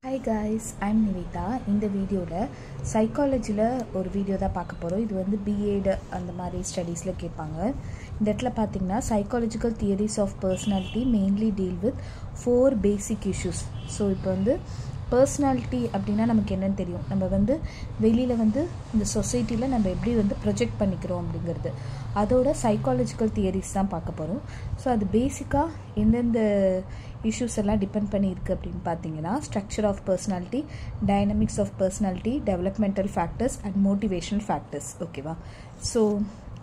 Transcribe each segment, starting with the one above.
Hi guys, I'm Nivita. In the video psychology ஒரு video தான் பார்க்க போறோம். இது வந்து B.Ed அந்த மாதிரி ஸ்டடீஸ்ல கேட்பாங்க. இந்த இடத்துல பாத்தீங்கன்னா psychological theories of personality mainly deal with 4 basic issues. So இப்போ வந்து personality அப்படினா நமக்கு என்னன்னு தெரியும். நம்ம வந்து வெளியில வந்து இந்த சொசைட்டில நம்ம எப்படி வந்து ப்ரொஜெக்ட் பண்ணிக்கிறோம் அப்படிங்கிறது. அதோட psychological theories தான் பார்க்க போறோம். So அது பேசிக்கா எந்தெந்த issues எல்லாம் டிபெண்ட் பண்ணி இருக்கு அப்படினு பாத்தீங்கன்னா structure of personality, dynamics of personality, developmental factors and motivational factors. ஓகேவா? So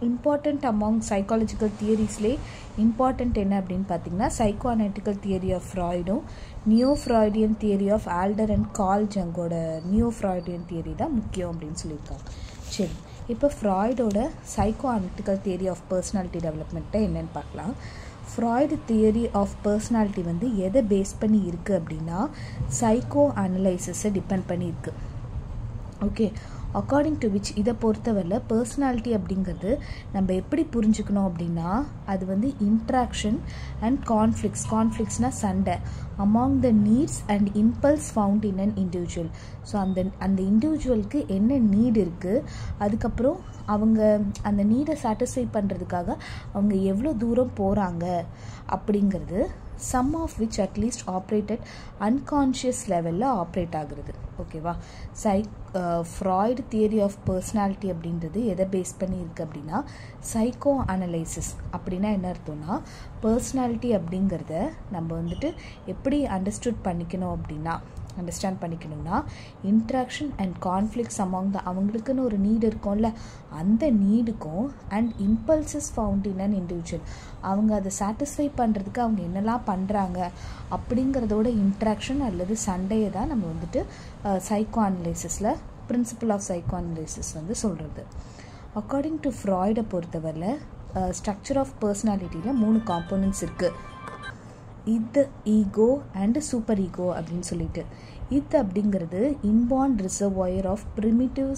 important among psychological theories important என்ன அப்படினு பாத்தீங்கன்னா psycho-analytical theory of Freud, neo-Fruedian theory of Adler and Carl Jungோட neo-Fruedian theory தான் முக்கியம் அப்படினு சொல்லிருக்காங்க. சரி, இப்போ ஃப்ராய்டோட psycho-analytical theory of personality development என்னன்னு பார்க்கலாம். Freud theory of personality வந்து எதை பேஸ் பண்ணி இருக்கு அப்படின்னா psycho-analysis டிபெண்ட் பண்ணி இருக்கு. ஓகே, அக்கார்டிங் டு விச் இதை பொறுத்தவரை பர்சனாலிட்டி அப்படிங்கிறது நம்ம எப்படி புரிஞ்சுக்கணும் அப்படின்னா அது வந்து இன்ட்ராக்ஷன் அண்ட் கான்ஃப்ளிக்ட்ஸ்னால் சண்டை among the needs and impulse found in an individual. So அந்த இண்டிவிஜுவலுக்கு என்ன நீட் இருக்குது, அதுக்கப்புறம் அவங்க அந்த நீடை சாட்டிஸ்ஃபை பண்ணுறதுக்காக அவங்க எவ்வளோ தூரம் போகிறாங்க அப்படிங்கிறது some of which at least operated unconscious level operate ஆகுறது. ஓகேவா? ஃப்ராய்டு தியரி ஆஃப் பர்சனாலிட்டி அப்படின்றது எதை பேஸ் பண்ணி இருக்கு அப்படின்னா சைக்கோ அனலைசிஸ். அப்படின்னா என்ன அர்த்தம்னா பர்சனாலிட்டி அப்படிங்கிறத நம்ம வந்துட்டு எப்படி அண்டர்ஸ்டாண்ட் பண்ணிக்கணும்னா interaction and conflicts among the அவங்களுக்குன்னு ஒரு நீடு இருக்கும்ல, அந்த நீடுக்கும் and impulses found in an individual அவங்க அதை சாட்டிஸ்ஃபை பண்ணுறதுக்கு அவங்க என்னெல்லாம் பண்ணுறாங்க அப்படிங்கிறதோட இன்ட்ராக்ஷன் அல்லது சண்டையை தான் நம்ம வந்துட்டு சைக்கோ அனலைசிஸில் பிரின்சிபல் ஆஃப் சைக்கோ அனலைசிஸ் வந்து சொல்கிறது. அக்கார்டிங் டு ஃப்ராய்டை பொறுத்தவரை ஸ்ட்ரக்சர் ஆஃப் பர்சனாலிட்டியில் 3 காம்போனன்ட்ஸ் இருக்குது. இது ஈகோ அண்ட் சூப்பர் ஈகோ அப்படின்னு சொல்லிட்டு. இது அப்படிங்கிறது inborn reservoir of primitive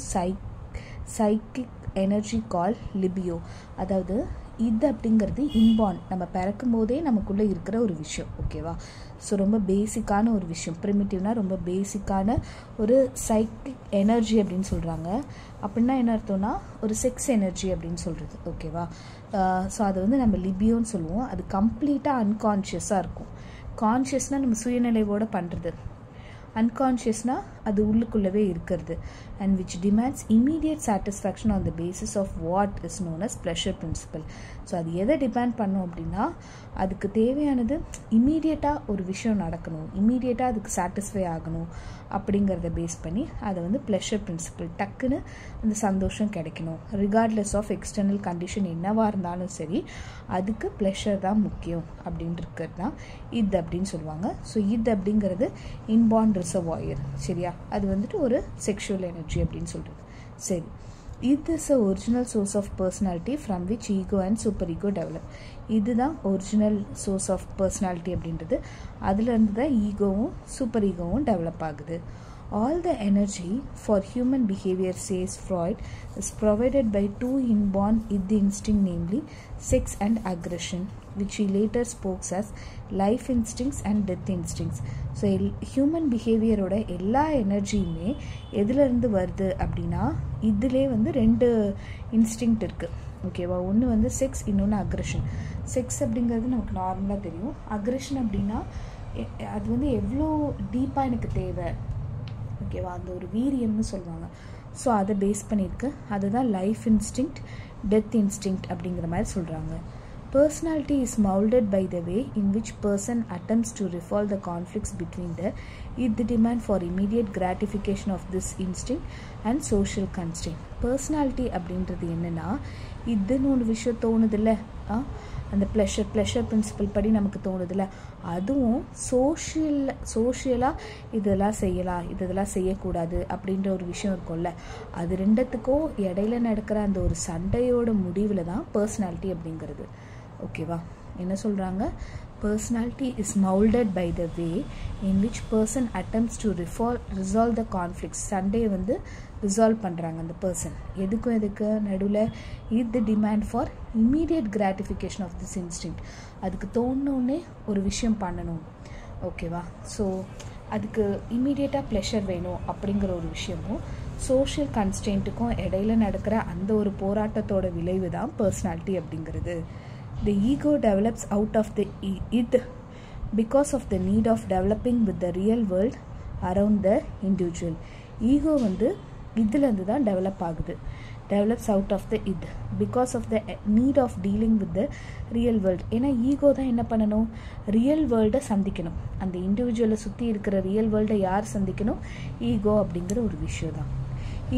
psychic energy call libido. அதாவது இது அப்படிங்கிறது இன்பார்ன், நம்ம பிறக்கும் போதே நமக்குள்ளே இருக்கிற ஒரு விஷயம். ஓகேவா? ஸோ ரொம்ப பேசிக்கான ஒரு விஷயம். ப்ரிமிட்டிவ்னா ரொம்ப பேசிக்கான ஒரு சைக்கிக் எனர்ஜி அப்படின்னு சொல்கிறாங்க. அப்படின்னா என்ன அர்த்தம்னா ஒரு செக்ஸ் எனர்ஜி அப்படின்னு சொல்கிறது. ஓகேவா? ஸோ அதை வந்து நம்ம லிபியோன்னு சொல்லுவோம். அது கம்ப்ளீட்டாக அன்கான்ஷியஸாக இருக்கும். கான்ஷியஸ்னால் நம்ம சுயநிலைவோடு பண்ணுறது, அன்கான்ஷியஸ்னால் அது உள்ளுக்குள்ளவே இருக்கிறது. And which demands immediate satisfaction on the basis of what is known as pleasure principle. So அது எதை டிபெண்ட் பண்ணோம் அப்படின்னா அதுக்கு தேவையானது இமீடியட்டாக ஒரு விஷயம் நடக்கணும், இமீடியட்டாக அதுக்கு சாட்டிஸ்ஃபை ஆகணும் அப்படிங்கிறத பேஸ் பண்ணி அதை வந்து ப்ளஷர் பிரின்சிபல், டக்குன்னு அந்த சந்தோஷம் கிடைக்கணும் ரிகார்ட்லெஸ் ஆஃப் எக்ஸ்டர்னல் கண்டிஷன் என்னவாக இருந்தாலும் சரி அதுக்கு ப்ளஷர் தான் முக்கியம் அப்படின்னு இருக்கிறது தான் இது அப்படின்னு சொல்லுவாங்க. ஸோ இது அப்படிங்கிறது இன்பார்ன் ரிசர்வாயர். சரியா? அது வந்துட்டு ஒரு செக்ஷுவல் எனர்ஜி அப்படின்னு சொல்கிறது. சரி, it is a original source of personality from which ego and super ego develop. இதுதான் ஒரிஜினல் சோர்ஸ் ஆஃப் பர்சனாலிட்டி அப்படின்றது. அதுலேருந்து தான் ஈகோவும் சூப்பர் ஈகோவும் டெவலப் ஆகுது. All the energy for human behavior, says Freud, is provided by 2 inborn id instinct, namely sex and aggression, which he later spoke as life instincts and death instincts. So human பிஹேவியரோட எல்லா எனர்ஜியுமே எதுலேருந்து வருது அப்படின்னா இதிலே வந்து 2 instinct இருக்குது. ஓகேவா? ஒன்று வந்து செக்ஸ், இன்னொன்று அக்ரெஷன். செக்ஸ் அப்படிங்கிறது நமக்கு நார்மலாக தெரியும். அக்ரெஷன் அப்படின்னா அது வந்து எவ்வளோ டீப்பாக எனக்கு தேவை, ஓகேவா, அந்த ஒரு வீரியம்னு சொல்லுவாங்க. ஸோ அதை பேஸ் பண்ணியிருக்கு. அதுதான் லைஃப் இன்ஸ்டிங்க்ட், டெத் இன்ஸ்டிங்க்ட் அப்படிங்கிற மாதிரி சொல்கிறாங்க. Personality is molded by the way in which person attempts to resolve the conflicts between the demand for immediate gratification of this instinct and social constraint. Personality அப்படின்றது என்னன்னா இதுன்னு ஒரு விஷயம் தோணுதில்ல, அந்த pleasure principal படி நமக்கு தோணுதில்ல, அதுவும் சோஷியலாக இதெல்லாம் செய்யலாம், இதெல்லாம் செய்யக்கூடாது அப்படின்ற ஒரு விஷயம் இருக்கும்ல, அது ரெண்டுத்துக்கும் இடையில நடக்கிற அந்த ஒரு சண்டையோட முடிவில் தான் பர்சனாலிட்டி அப்படிங்கிறது. ஓகேவா? என்ன சொல்கிறாங்க? personality is molded by the way in which person attempts to resolve the conflicts. சண்டையை வந்து ரிசால்வ் பண்ணுறாங்க அந்த பர்சன். எதுக்கு நடுவில் இது demand for immediate gratification of this instinct. அதுக்கு தோணுன்னே ஒரு விஷயம் பண்ணணும். ஓகேவா? ஸோ அதுக்கு இமீடியட்டாக ப்ளெஷர் வேணும் அப்படிங்கிற ஒரு விஷயமும் சோஷியல் கன்ஸ்டன்ட்டுக்கும் இடையில நடக்கிற அந்த ஒரு போராட்டத்தோட விளைவு தான் பர்சனாலிட்டி அப்படிங்கிறது. The ego develops out of the id because of the need of developing with the real world around the individual. Ego வந்து இதுலேருந்து தான் டெவலப் ஆகுது. develops out of the id because of the need of dealing with the real world. ஏன்னா ego தான் என்ன பண்ணணும், real வேர்ல்டை சந்திக்கணும். அந்த இண்டிவிஜுவலை சுற்றி இருக்கிற ரியல் வேர்ல்டை யார் சந்திக்கணும், ஈகோ அப்படிங்கிற ஒரு விஷயம் தான்.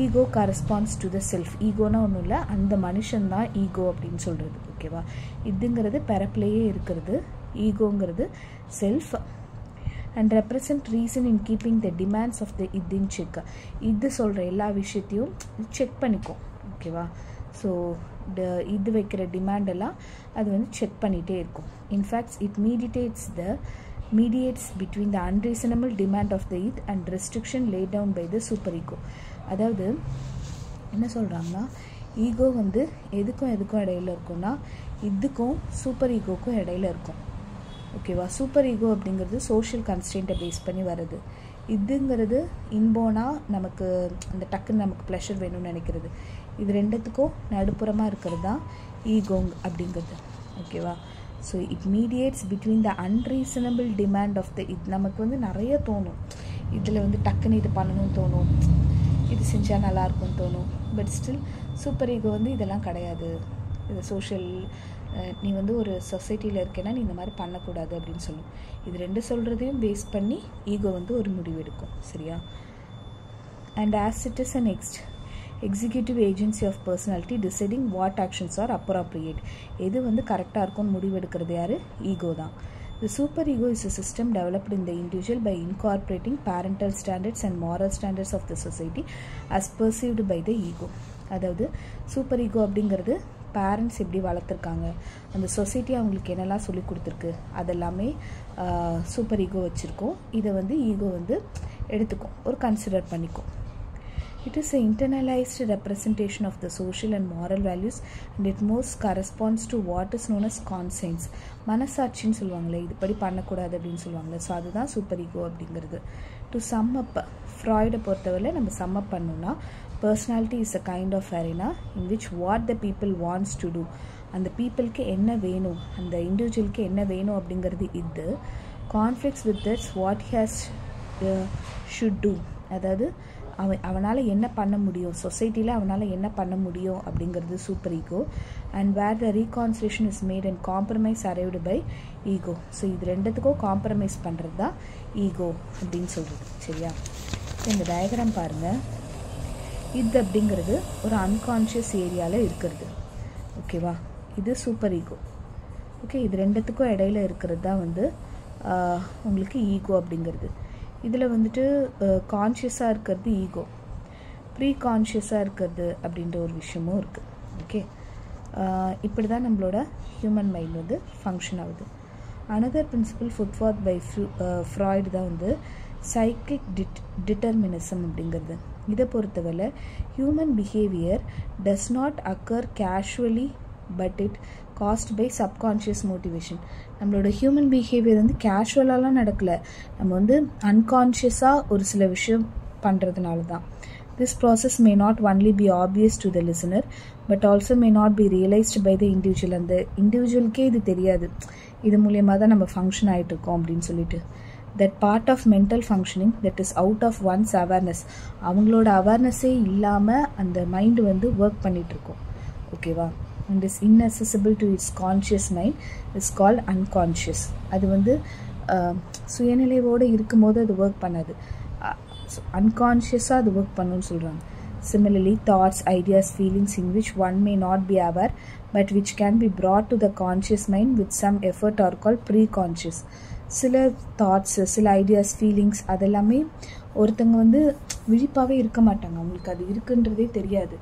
Ego corresponds to the self. ஈகோனா ஒன்றும் இல்லை, அந்த மனுஷன்தான் ஈகோ அப்படின்னு சொல்கிறது. ஓகேவா, இதுங்கிறது பிறப்பிலேயே இருக்கிறது. ஈகோங்கிறது self and represent reason in keeping the demands of the id in check. இது சொல்கிற எல்லா விஷயத்தையும் செக் பண்ணிக்கும். ஓகேவா, ஸோ இது வைக்கிற டிமாண்ட் எல்லாம் அது வந்து செக் பண்ணிகிட்டே இருக்கும். In fact it mediates between the unreasonable demand of the id and restriction laid down by the super ego. அதாவது என்ன சொல்கிறாங்கன்னா, ஈகோ வந்து எதுக்கும் இடையில இருக்கும்னா இதுக்கும் சூப்பர் ஈகோக்கும் இடையில இருக்கும். ஓகேவா, சூப்பர் ஈகோ அப்படிங்கிறது சோஷியல் கன்ஸ்டன்ட்டை பேஸ் பண்ணி வருது. இதுங்கிறது இன்போனால் நமக்கு அந்த டக்குன்னு நமக்கு ப்ளஷர் வேணும்னு நினைக்கிறது. இது ரெண்டுத்துக்கும் நடுப்புறமாக இருக்கிறது தான் ஈகோங் அப்படிங்கிறது. ஓகேவா, so it mediates between the unreasonable demand of the இது. நமக்கு வந்து நிறைய தோணும், இதில் வந்து டக்குன்னு இது பண்ணணும்னு தோணும், இது செஞ்சால் நல்லாயிருக்கும்னு தோணும். பட் ஸ்டில் சூப்பர் ஈகோ வந்து இதெல்லாம் கிடையாது, இது சோஷியல், நீ வந்து ஒரு சொசைட்டியில் இருக்கேன்னா நீ இந்த மாதிரி பண்ணக்கூடாது அப்படின்னு சொல்லும். இது ரெண்டு சொல்கிறதையும் பேஸ் பண்ணி ஈகோ வந்து ஒரு முடிவு எடுக்கும். சரியா, and as it is an executive agency of personality deciding what actions are appropriate. எது வந்து கரெக்டாக இருக்கும்னு முடிவு எடுக்கிறது யார், ஈகோ தான். The super ego is a system developed in the individual by incorporating parental standards and moral standards of the society as perceived by the ego. அதாவது super ego அப்படிங்கிறது பேரண்ட்ஸ் எப்படி வளர்த்துருக்காங்க, அந்த சொசைட்டி அவங்களுக்கு என்னெல்லாம் சொல்லி கொடுத்துருக்கு, அதெல்லாமே சூப்பர் ஈகோ வச்சுருக்கோம். இதை வந்து ஈகோ வந்து எடுத்துக்கும், ஒரு கன்சிடர் பண்ணிக்கும். It is an internalized representation of the social and moral values and it most corresponds to what is known as conscience. மனசாட்சின்னு சொல்லுவாங்களே, இது படி பண்ணக்கூடாது அப்படின்னு சொல்லுவாங்களே, ஸோ அதுதான் சூப்பர் ஈகோ அப்படிங்கிறது. டு சம் அப், ஃப்ராய்டை பொறுத்தவரை நம்ம சம் அப் பண்ணோம்னா, personality is a kind of arena in which what the people wants to do, அந்த பீப்புளுக்கு என்ன வேணும், அந்த இண்டிவிஜுவலுக்கு என்ன வேணும் அப்படிங்கிறது இது. Conflicts with that's what has should do, அதாவது அவனால் என்ன பண்ண முடியும், சொசைட்டியில் அவனால் என்ன பண்ண முடியும் அப்படிங்கிறது superego. And where the reconciliation is made and compromise arrived by ego. So இது ரெண்டுத்துக்கும் காம்ப்ரமைஸ் பண்ணுறது தான் ஈகோ அப்படின்னு சொல்கிறது. சரியா, இந்த டயக்ராம் பாருங்கள். இது அப்படிங்கிறது ஒரு அன்கான்ஷியஸ் ஏரியாவில் இருக்கிறது. ஓகேவா, இது சூப்பர் ஈகோ. ஓகே, இது ரெண்டுத்துக்கும் இடையில இருக்கிறது தான் வந்து உங்களுக்கு ஈகோ அப்படிங்கிறது. இதில் வந்துட்டு கான்ஷியஸாக இருக்கிறது ஈகோ, ப்ரீ கான்ஷியஸாக இருக்கிறது அப்படின்ற ஒரு விஷயமும் இருக்குது. ஓகே, இப்படி தான் நம்மளோட ஹியூமன் மைண்ட் வந்து ஃபங்க்ஷன் ஆகுது. Another principle put forth by Freud தான் வந்து சைக்கிக் டிட்டர்மினிசம் அப்படிங்கிறது. இதை பொறுத்தவரை human behaviour does not occur casually but it caused by subconscious motivation. நம்மளோட ஹியூமன் பிஹேவியர் வந்து கேஷுவலாலாம் நடக்கலை, நம்ம வந்து அன்கான்ஷியஸாக ஒரு சில விஷயம் பண்ணுறதுனால தான். This process may not only be obvious to the listener but also may not be realised by the individual. அந்த இண்டிவிஜுவலுக்கே இது தெரியாது, இது மூலியமாக தான் நம்ம ஃபங்க்ஷன் ஆகிட்டு இருக்கோம் அப்படின்னு சொல்லிட்டு. that part of mental functioning that is out of one's awareness, அவங்களோட அவேர்னஸே இல்லாமல் அந்த மைண்டு வந்து ஒர்க் பண்ணிகிட்ருக்கோம். ஓகேவா, and is inaccessible to its conscious mind is called unconscious. அது வந்து சுயநிலைவோடு இருக்கும்போது அது ஒர்க் பண்ணாது, அன்கான்ஷியஸாக அது ஒர்க் பண்ணணும்னு சொல்கிறாங்க. Similarly, thoughts, ideas, feelings in which one may not be aware but which can be brought to the conscious mind with some effort are called pre-conscious. சில thoughts, சில ஐடியாஸ், ஃபீலிங்ஸ் அதெல்லாமே ஒருத்தங்க வந்து விழிப்பாகவே இருக்க மாட்டாங்க, அவங்களுக்கு அது இருக்குன்றதே தெரியாது.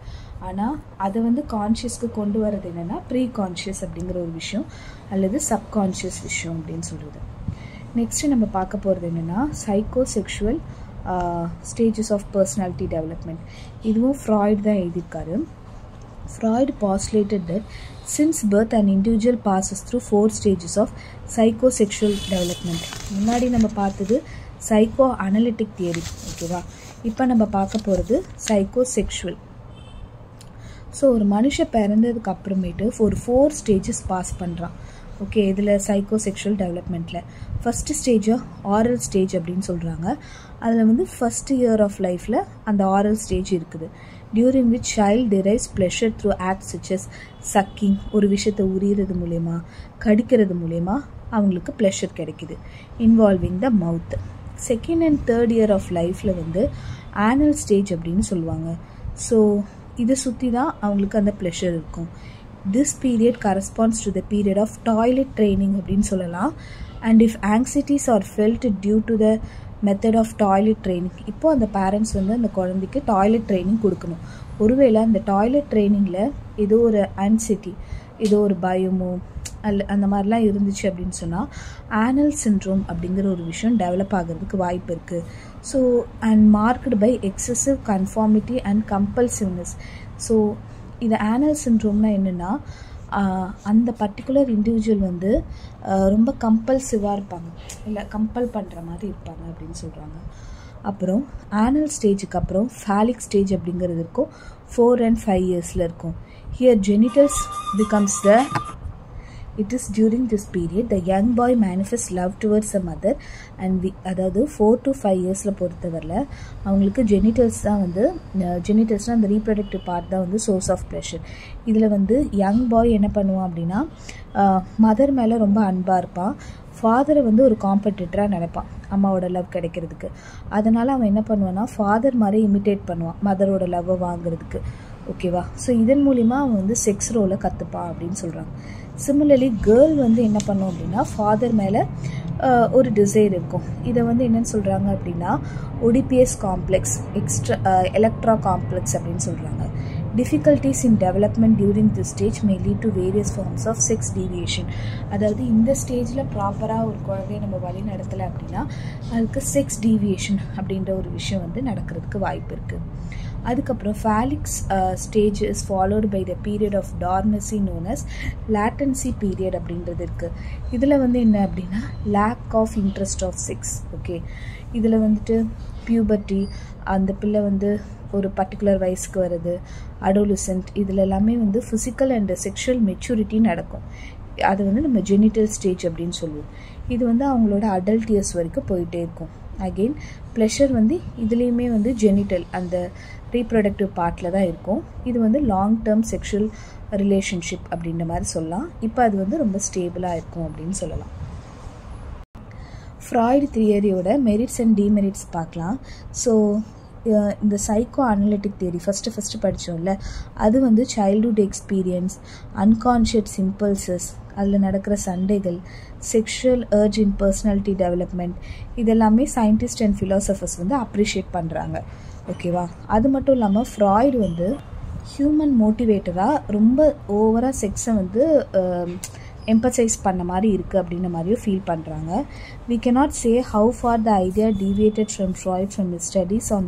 ஆனால் அதை வந்து கான்ஷியஸ்க்கு கொண்டு வரது என்னென்னா ப்ரீ கான்ஷியஸ் அப்படிங்கிற ஒரு விஷயம் அல்லது சப்கான்ஷியஸ் விஷயம் அப்படின்னு சொல்கிறது. நெக்ஸ்ட்டு நம்ம பார்க்க போகிறது என்னென்னா சைக்கோசெக்ஷுவல் ஸ்டேஜஸ் ஆஃப் பர்சனாலிட்டி டெவலப்மெண்ட். இதுவும் ஃப்ராய்டு தான் எழுதியிருக்காரு. Freud postulated that since birth an individual passes through 4 stages of psychosexual development. முன்னாடி நம்ம பார்த்தது psycho-analytic theory. ஓகேவா? இப்போ நம்ம பார்க்க போகிறது psychosexual. ஸோ ஒரு மனுஷன் பிறந்ததுக்கு அப்புறமேட்டு ஒரு 4 ஸ்டேஜஸ் பாஸ் பண்ணுறான். ஓகே, இதில் சைக்கோசெக்ஷுவல் டெவலப்மெண்ட்டில் ஃபஸ்ட்டு ஸ்டேஜை ஆரல் ஸ்டேஜ் அப்படின்னு சொல்கிறாங்க. அதில் வந்து ஃபஸ்ட் இயர் ஆஃப் லைஃப்பில் அந்த ஆரல் ஸ்டேஜ் இருக்குது. During which child drives pleasure through act such as sucking, ஒரு விஷயத்தை உரியிறது மூலயமா கடிக்கிறது மூலயமா அவங்களுக்கு ப்ளஷர் கிடைக்குது, involving the mouth. Second and third year of லைஃப்பில் வந்து ஆனல் ஸ்டேஜ் அப்படின்னு சொல்லுவாங்க. ஸோ இதை சுற்றி தான் அவங்களுக்கு அந்த ப்ளஷர் இருக்கும். This period corresponds to the period of toilet training அப்படின்னு சொல்லலாம். And if anxieties are felt due to the method of toilet training, இப்போது அந்த பேரண்ட்ஸ் வந்து அந்த குழந்தைக்கு டாய்லெட் ட்ரைனிங் கொடுக்கணும். ஒருவேளை அந்த டாய்லெட் ட்ரைனிங்கில் ஏதோ ஒரு ஆன்சைட்டி, ஏதோ ஒரு பயமோ அந்த மாதிரிலாம் இருந்துச்சு அப்படின்னு சொன்னால் ஆனல் சிண்ட்ரோம் அப்படிங்கிற ஒரு விஷயம் டெவலப் ஆகிறதுக்கு வாய்ப்பு இருக்குது. So and marked by excessive conformity and compulsiveness. So இது ஆனல் சிண்ட்ரோம்னா என்னென்னா, அந்த பர்டிகுலர் இண்டிவிஜுவல் வந்து ரொம்ப கம்பல்சிவாக இருப்பாங்க, இல்லை கம்பல் பண்ணுற மாதிரி இருப்பாங்க அப்படின்னு சொல்கிறாங்க. அப்புறம் ஆனல் ஸ்டேஜுக்கு அப்புறம் ஃபேலிக் ஸ்டேஜ் அப்படிங்கிறது இருக்கும். 4 and 5 இயர்ஸில் இருக்கும். Here genitals becomes the It is during this period the young boy manifests love towards a mother and அதாவது 4 to 5 இயர்ஸில் பொறுத்தவரையில் அவங்களுக்கு ஜெனிட்டல்ஸ் தான் வந்து, ஜெனிட்டல்ஸ்னால் அந்த ரீப்ரொடக்டிவ் பார்ட் தான் வந்து சோர்ஸ் ஆஃப் ப்ளஷர். இதில் வந்து யங் பாய் என்ன பண்ணுவான் அப்படின்னா, மதர் மேலே ரொம்ப அன்பாக இருப்பான். ஃபாதரை வந்து ஒரு காம்படிட்டராக நினைப்பான் அம்மாவோட லவ் கிடைக்கிறதுக்கு. அதனால் அவன் என்ன பண்ணுவான்னா ஃபாதர் மாதிரி இமிட்டேட் பண்ணுவான் மதரோட லவ்வை வாங்குறதுக்கு. ஓகேவா? ஸோ இதன் மூலிமா அவன் வந்து செக்ஸ் ரோலை கற்றுப்பான் அப்படின்னு சொல்கிறாங்க. சிமிலர்லி கேர்ள் வந்து என்ன பண்ணும் அப்படின்னா ஃபாதர் மேலே ஒரு டிசைர் இருக்கும். இதை வந்து என்னென்னு சொல்கிறாங்க அப்படின்னா ஒடிபிஎஸ் காம்ப்ளெக்ஸ், எலக்ட்ரா காம்ப்ளெக்ஸ் அப்படின்னு சொல்கிறாங்க. Difficulties in development during this stage may lead to various forms of sex deviation. அதாவது இந்த ஸ்டேஜில் ப்ராப்பராக ஒரு குழந்தைய நம்ம வழி நடத்தலை அப்படின்னா அதுக்கு செக்ஸ் டீவியேஷன் அப்படின்ற ஒரு விஷயம் வந்து நடக்கிறதுக்கு வாய்ப்பு இருக்குது. அதுக்கப்புறம் phallic stage is followed by the period of dormancy known as latency period அப்படின்றது இருக்குது. இதில் வந்து என்ன அப்படின்னா lack of interest of sex. Okay, இதில் வந்துட்டு பியூபர்ட்டி, அந்த பிள்ளை வந்து ஒரு பர்டிகுலர் வயசுக்கு வருது, அடோலசன்ட், இதில் எல்லாமே வந்து ஃபிசிக்கல் அண்ட் செக்ஷுவல் மெச்சூரிட்டி நடக்கும். அது வந்து நம்ம ஜெனிட்டல் ஸ்டேஜ் அப்படின்னு சொல்லுவோம். இது வந்து அவங்களோட அடல்ட் இயர்ஸ் வரைக்கும் போயிட்டே இருக்கும். அகெயின் ப்ளஷர் வந்து இதுலேயுமே வந்து ஜெனிட்டல் அந்த ரீப்ரொடக்டிவ் பார்ட்டில் தான் இருக்கும். இது வந்து லாங் டேர்ம் செக்ஷுவல் ரிலேஷன்ஷிப் அப்படின்ற மாதிரி சொல்லலாம். இப்போ அது வந்து ரொம்ப ஸ்டேபிளாக இருக்கும் அப்படின்னு சொல்லலாம். ஃப்ராய்டு தியரியோட மெரிட்ஸ் அண்ட் டிமெரிட்ஸ் பார்க்கலாம். ஸோ இந்த சைக்கோ-அனலிட்டிக் தியரி ஃபஸ்ட்டு படித்தோம்ல, அது வந்து சைல்ட்ஹுட் எக்ஸ்பீரியன்ஸ், அன்கான்ஷியஸ் இம்பல்சஸ், அதில் நடக்கிற சண்டைகள், செக்ஷுவல் அர்ஜ் இன் பர்சனாலிட்டி டெவலப்மெண்ட், இதெல்லாமே சயின்டிஸ்ட் அண்ட் ஃபிலாசபர்ஸ் வந்து அப்ரிஷியேட் பண்ணுறாங்க. ஓகேவா? அது மட்டும் இல்லாமல் ஃப்ராய்டு வந்து ஹியூமன் மோட்டிவேட்டராக ரொம்ப ஓவராக செக்ஸை வந்து எம்பசைஸ் பண்ண மாதிரி இருக்குது அப்படின்ற மாதிரியும் ஃபீல் பண்ணுறாங்க. We cannot say how far the idea deviated from Freud from his studies on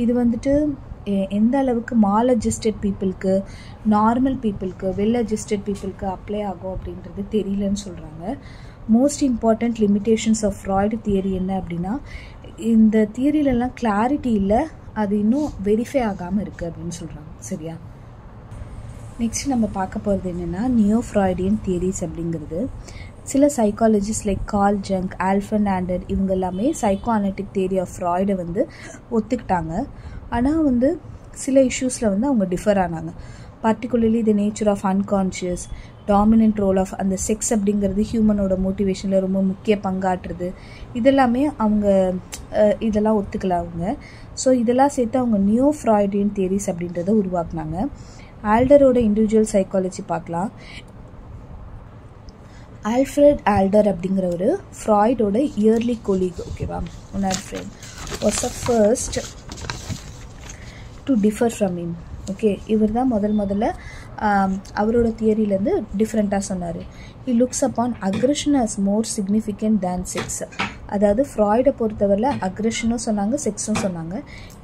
இது வந்துட்டு எந்த அளவுக்கு மால்-அட்ஜஸ்டட் பீப்புளுக்கு, நார்மல் பீப்புளுக்கு, வெல் அட்ஜஸ்டட் பீப்புளுக்கு அப்ளை ஆகும் அப்படின்றது தெரியலன்னு சொல்கிறாங்க. Most important limitations of Freud theory என்ன அப்படின்னா, இந்த தியரியிலலாம் கிளாரிட்டி இல்லை, அது இன்னும் வெரிஃபை ஆகாமல் இருக்குது அப்படின்னு சொல்கிறாங்க. சரியா? நெக்ஸ்ட் நம்ம பார்க்க போகிறது என்னென்னா neo-Fruedian தியரிஸ் அப்படிங்கிறது. சில சைக்காலஜிஸ்ட் லைக் கார்ல் ஜங், ஆல்ஃபன் ஆண்டர், இவங்க எல்லாமே சைக்கோ-அனலிட்டிக் தியரி ஆஃப் ஃப்ராய்டை வந்து ஒத்துக்கிட்டாங்க. ஆனால் வந்து சில இஷ்யூஸில் வந்து அவங்க டிஃபர் ஆனாங்க. Particularly the nature of unconscious, dominant role of அந்த செக்ஸ் அப்படிங்கிறது ஹியூமனோட மோட்டிவேஷனில் ரொம்ப முக்கிய பங்காற்றுறது, இதெல்லாமே அவங்க இதெல்லாம் ஒத்துக்கல அவங்க. ஸோ இதெல்லாம் சேர்த்து அவங்க neo-Fruedian தியரிஸ் அப்படின்றத உருவாக்குனாங்க. ஆல்டரோட இண்டிவிஜுவல் சைக்காலஜி பார்க்கலாம். ஆல்ஃப்ரெட் ஆல்டர் அப்படிங்கிற ஒரு ஃப்ராய்டோட இயர்லி கொலீக், ஓகேவா, one friend was the first to differ from him. Okay, இவர் தான் முதல்ல அவரோட தியரியிலேருந்து டிஃப்ரெண்ட்டாக சொன்னார். He looks upon aggression as more significant than sex. அதாவது ஃப்ராய்டை பொறுத்தவரையில் அக்ரெஷனும் சொன்னாங்க, செக்ஸும் சொன்னாங்க.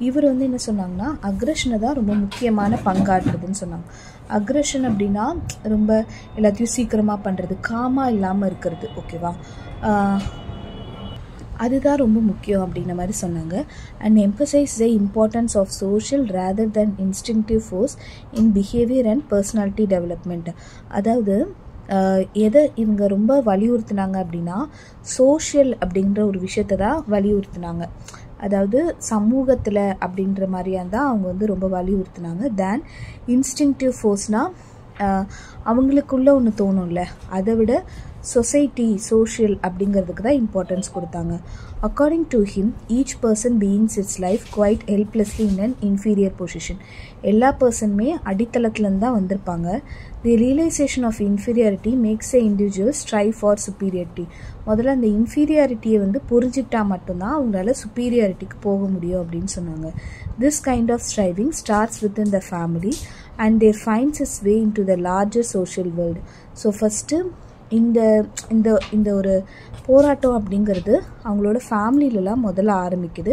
இவர் வந்து என்ன சொன்னாங்கன்னா அக்ரெஷனை தான் ரொம்ப முக்கியமான பங்காற்றுதுன்னு சொன்னாங்க. அக்ரெஷன் அப்படின்னா ரொம்ப எல்லாத்தையும் சீக்கிரமாக பண்ணுறது, காமாக இல்லாமல் இருக்கிறது. ஓகேவா? அதுதான் ரொம்ப முக்கியம் அப்படின்ற மாதிரி சொன்னாங்க. And emphasise the importance of social rather than instinctive force in behaviour and personality development. அதாவது எதை இவங்க ரொம்ப வலியுறுத்தினாங்க அப்படின்னா சோஷியல் அப்படின்ற ஒரு விஷயத்தை தான் வலியுறுத்தினாங்க. அதாவது சமூகத்தில் அப்படின்ற மாதிரியாக தான் அவங்க வந்து ரொம்ப வலியுறுத்தினாங்க. தேன் இன்ஸ்டிங்டிவ் ஃபோர்ஸ்னால் அவங்களுக்குள்ள ஒன்று தோணும்ல, அதை விட சொசைட்டி சோஷியல் அப்படிங்கிறதுக்கு தான் இம்பார்ட்டன்ஸ் கொடுத்தாங்க. According to him each person beings its life quite helplessly in an inferior position. எல்லா பர்சனுமே அடித்தளத்துலேருந்து தான் வந்திருப்பாங்க. The realisation of inferiority makes a individual strive for superiority. முதல்ல அந்த இன்ஃபீரியாரிட்டியை வந்து புரிஞ்சுக்கிட்டா மட்டும்தான் அவங்களால சுப்பீரியாரிட்டிக்கு போக முடியும் அப்படின்னு சொன்னாங்க. This kind of striving starts within the family and there finds its way into the larger social world. So first இந்த இந்த இந்த ஒரு போராட்டம் அப்படிங்கிறது அவங்களோட ஃபேமிலியிலலாம் முதல்ல ஆரம்பிக்குது.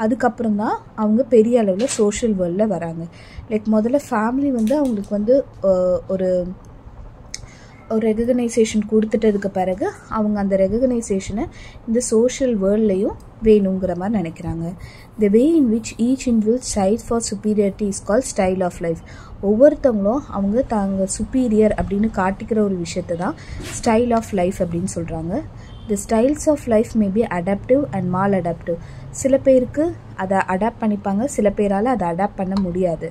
அதுக்கப்புறம் தான் அவங்க பெரிய அளவில் சோஷியல் வேர்ல்டில் வராங்க. லைக் முதல்ல ஃபேமிலி வந்து அவங்களுக்கு வந்து ஒரு ரெகக்னைசேஷன் கொடுத்துட்டதுக்கு பிறகு அவங்க அந்த ரெகக்னைசேஷனை இந்த சோஷியல் வேர்ல்ட்லேயும் வேணுங்கிற மாதிரி நினைக்கிறாங்க. The way in which each individual style for superiority is call style of life. ஒவ்வொருத்தவங்களும் அவங்க தாங்க சுப்பீரியர் அப்படின்னு காட்டிக்கிற ஒரு விஷயத்தை தான் ஸ்டைல் ஆஃப் லைஃப் அப்படின்னு சொல்கிறாங்க. The styles of life may be adaptive and maladaptive. சில பேருக்கு அதை அடாப்ட் பண்ணிப்பாங்க, சில பேரால் அதை அடாப்ட் பண்ண முடியாது.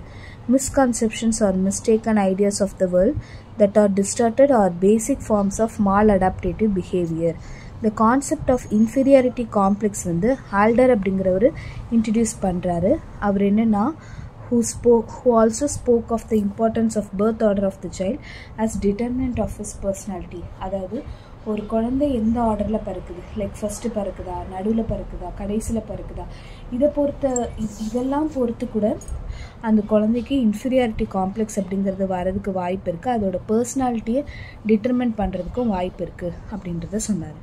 Misconceptions or mistaken ideas of the world that are distorted are basic forms of maladaptive behavior. The concept of inferiority complex வந்து ஆல்டர் அப்படிங்கிறவர் இன்ட்ரடியூஸ் பண்ணுறாரு. அவர் என்னென்னா who also spoke of the importance of birth order of the child as determinant of his personality. அதாவது ஒரு குழந்தை எந்த ஆர்டரில் பிறக்குது, லைக் ஃபஸ்ட்டு பிறக்குதா, நடுவில் பிறக்குதா, கடைசியில் பிறக்குதா, இதெல்லாம் பொறுத்து கூட அந்த குழந்தைக்கு இன்ஃபீரியாரிட்டி காம்ப்ளெக்ஸ் அப்படிங்கிறது வரதுக்கு வாய்ப்பு இருக்குது. அதோட பர்சனாலிட்டியை டிட்டர்மின் பண்ணுறதுக்கும் வாய்ப்பு இருக்குது அப்படின்றத சொன்னார்.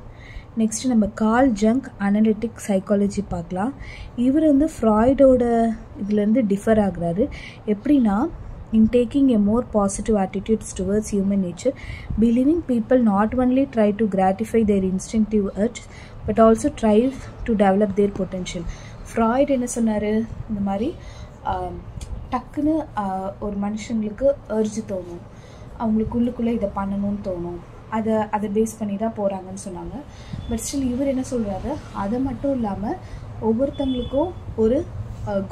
நெக்ஸ்ட்டு நம்ம கார்ல் ஜங் அனலிட்டிக் சைக்காலஜி பார்க்கலாம். இவர் வந்து ஃப்ராய்டோட இதுலேருந்து டிஃபர் ஆகுறாரு. எப்படின்னா in taking a more positive attitudes towards human nature, believing people not only try to gratify their instinctive urge but also try to develop their potential. Freud என்ன சொன்னார், இந்த மாதிரி டக்குன்னு ஒரு மனுஷங்களுக்கு அர்ஜு தோணும், அவங்களுக்குள்ளுக்குள்ளே இதை பண்ணணும்னு தோணும், அதை பேஸ் பண்ணி தான் போகிறாங்கன்னு சொன்னாங்க. பட் ஸ்டில் இவர் என்ன சொல்கிறாரு, அதை மட்டும் இல்லாமல் ஒவ்வொருத்தவங்களுக்கும் ஒரு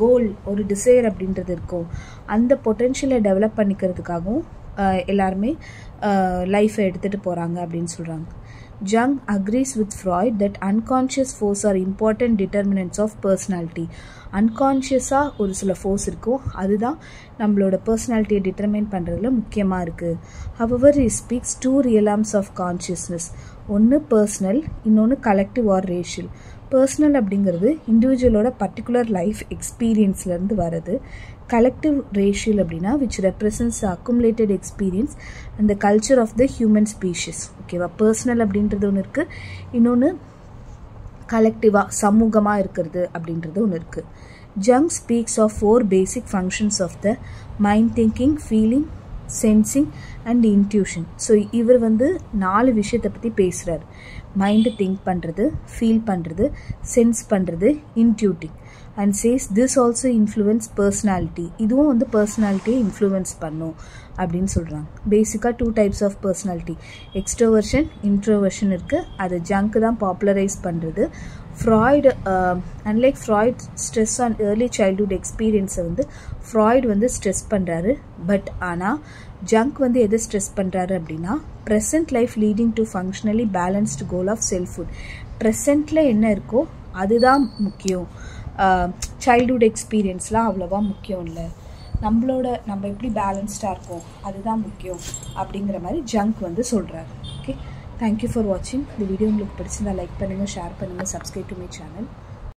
கோல், ஒரு டிசைர் அப்படின்றது இருக்கும். அந்த பொட்டென்ஷியலை டெவலப் பண்ணிக்கிறதுக்காகவும் எல்லாருமே லைஃப்பை எடுத்துகிட்டு போகிறாங்க அப்படின்னு சொல்கிறாங்க. Jung agrees with Freud that unconscious force are important determinants of personality. அன்கான்ஷியஸாக ஒரு சில ஃபோர்ஸ் இருக்கும், அதுதான் நம்மளோட பர்சனாலிட்டியை டிட்டர்மைன் பண்ணுறதுல முக்கியமாக இருக்குது. However, he speaks two realms of consciousness. ஒன்று பர்சனல், இன்னொன்று கலெக்டிவ் ஆர் ரேஷியல். பர்சனல் அப்படிங்கிறது இண்டிவிஜுவலோட பர்டிகுலர் லைஃப் எக்ஸ்பீரியன்ஸ்லேருந்து வருது. கலெக்டிவ் ரேஷியல் அப்படின்னா which represents accumulated experience and the culture of the human species. ஓகேவா, பர்சனல் அப்படின்றது ஒன்று இருக்குது, இன்னொன்று கலெக்டிவாக சமூகமாக இருக்கிறது அப்படின்றது ஒன்று இருக்குது. Jung speaks of 4 basic functions of the mind: thinking, feeling, sensing and intuition. So இவர் வந்து 4 விஷயத்தை பற்றி பேசுகிறார். மைண்டு திங்க் பண்ணுறது, ஃபீல் பண்ணுறது, சென்ஸ் பண்ணுறது, intuiting. And says this also influence personality. இதுவும் வந்து பர்சனாலிட்டியை இன்ஃப்ளூயன்ஸ் பண்ணும் அப்படின்னு சொல்கிறாங்க. பேசிக்காக 2 types of personality, extroversion, introversion இருக்குது. அதை ஜங்க்கு தான் பாப்புலரைஸ் பண்ணுறது. Freud unlike Freud stress on early childhood எக்ஸ்பீரியன்ஸை வந்து ஃப்ராய்டு வந்து ஸ்ட்ரெஸ் பண்ணுறாரு. பட் ஆனால் ஜங்க் வந்து எதை ஸ்ட்ரெஸ் பண்ணுறாரு அப்படின்னா present life leading to functionally balanced goal of selfhood. ப்ரெசண்ட்டில் என்ன இருக்கோ அதுதான் முக்கியம், சைல்ட்ஹுட் எக்ஸ்பீரியன்ஸ்லாம் அவ்வளோவா முக்கியம் இல்லை, நம்ம எப்படி பேலன்ஸ்டாக இருக்கோம் அதுதான் முக்கியம் அப்படிங்கிற மாதிரி ஜங்க் வந்து சொல்கிறாரு. ஓகே, தேங்க்யூ ஃபார் வாட்சிங். இந்த வீடியோ உங்களுக்கு பிடிச்சிருந்தா லைக் பண்ணுங்கள், ஷேர் பண்ணுங்கள், சப்ஸ்கிரைப் டு மை சேனல்.